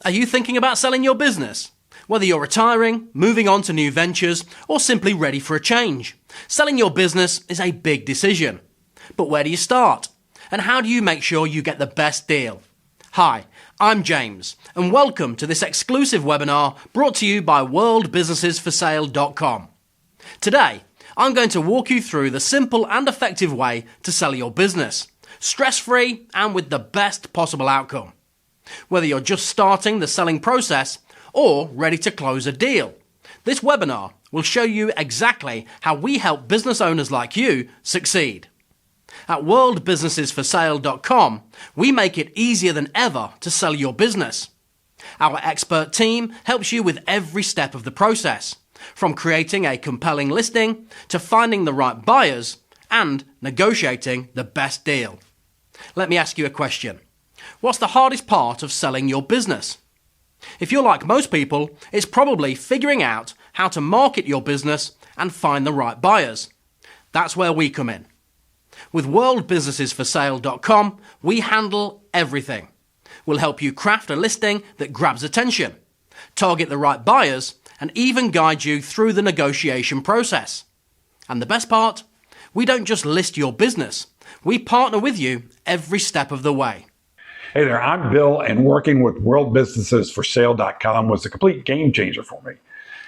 Are you thinking about selling your business? Whether you're retiring, moving on to new ventures, or simply ready for a change, selling your business is a big decision. But where do you start? And how do you make sure you get the best deal? Hi, I'm James, and welcome to this exclusive webinar brought to you by worldbusinessesforsale.com. Today, I'm going to walk you through the simple and effective way to sell your business, stress-free and with the best possible outcome. Whether you're just starting the selling process or ready to close a deal, this webinar will show you exactly how we help business owners like you succeed. At worldbusinessesforsale.com, we make it easier than ever to sell your business. Our expert team helps you with every step of the process, from creating a compelling listing to finding the right buyers and negotiating the best deal. Let me ask you a question. What's the hardest part of selling your business? If you're like most people, it's probably figuring out how to market your business and find the right buyers. That's where we come in. With worldbusinessesforsale.com, we handle everything. We'll help you craft a listing that grabs attention, target the right buyers, and even guide you through the negotiation process. And the best part? We don't just list your business. We partner with you every step of the way. Hey there, I'm Bill, and working with worldbusinessesforsale.com was a complete game changer for me.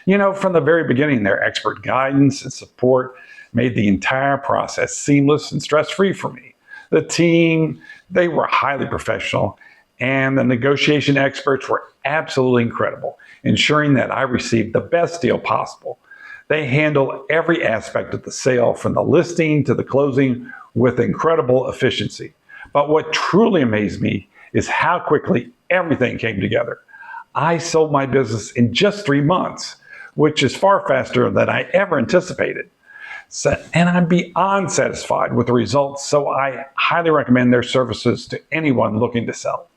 You know, from the very beginning, their expert guidance and support made the entire process seamless and stress-free for me. The team, they were highly professional, and the negotiation experts were absolutely incredible, ensuring that I received the best deal possible. They handle every aspect of the sale, from the listing to the closing, with incredible efficiency. But what truly amazed me is how quickly everything came together. I sold my business in just 3 months, which is far faster than I ever anticipated. And I'm beyond satisfied with the results, so I highly recommend their services to anyone looking to sell.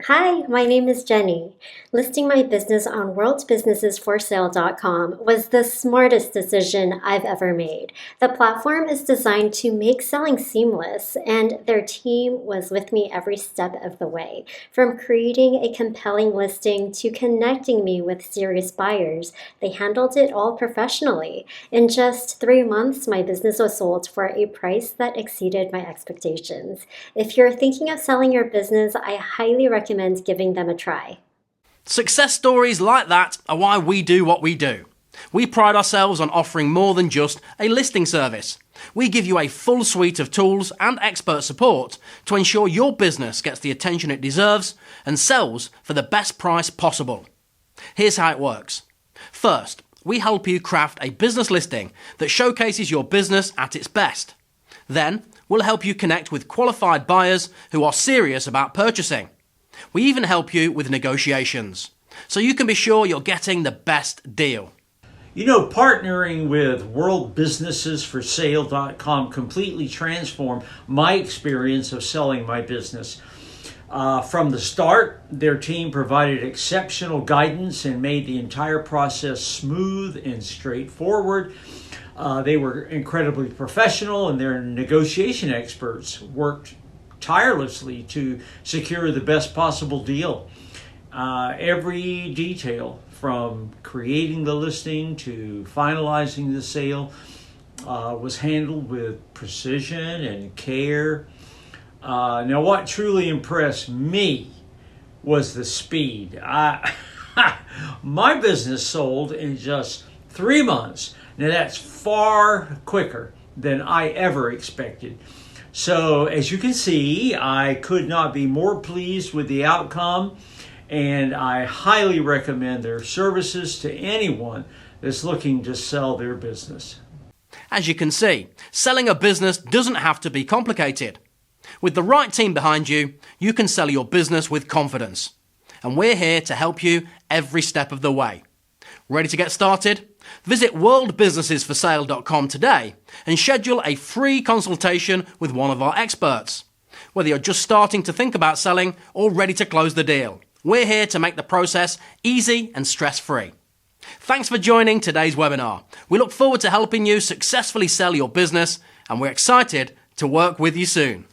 Hi, my name is Jenny. Listing my business on worldbusinessesforsale.com was the smartest decision I've ever made. The platform is designed to make selling seamless, and their team was with me every step of the way. From creating a compelling listing to connecting me with serious buyers, they handled it all professionally. In just 3 months, my business was sold for a price that exceeded my expectations. If you're thinking of selling your business, I highly recommend giving them a try. Success stories like that are why we do what we do. We pride ourselves on offering more than just a listing service. We give you a full suite of tools and expert support to ensure your business gets the attention it deserves and sells for the best price possible. Here's how it works. First, we help you craft a business listing that showcases your business at its best. Then, we'll help you connect with qualified buyers who are serious about purchasing. We even help you with negotiations, so you can be sure you're getting the best deal. You know, partnering with worldbusinessesforsale.com completely transformed my experience of selling my business. From the start, their team provided exceptional guidance and made the entire process smooth and straightforward. They were incredibly professional, and their negotiation experts worked tirelessly to secure the best possible deal. Every detail, from creating the listing to finalizing the sale, was handled with precision and care. Now, what truly impressed me was the speed. My business sold in just 3 months. Now, that's far quicker than I ever expected. So, as you can see, I could not be more pleased with the outcome, and I highly recommend their services to anyone that's looking to sell their business. As you can see, selling a business doesn't have to be complicated. With the right team behind you, you can sell your business with confidence. And we're here to help you every step of the way. Ready to get started? Visit worldbusinessesforsale.com today and schedule a free consultation with one of our experts. Whether you're just starting to think about selling or ready to close the deal, we're here to make the process easy and stress-free. Thanks for joining today's webinar. We look forward to helping you successfully sell your business, and we're excited to work with you soon.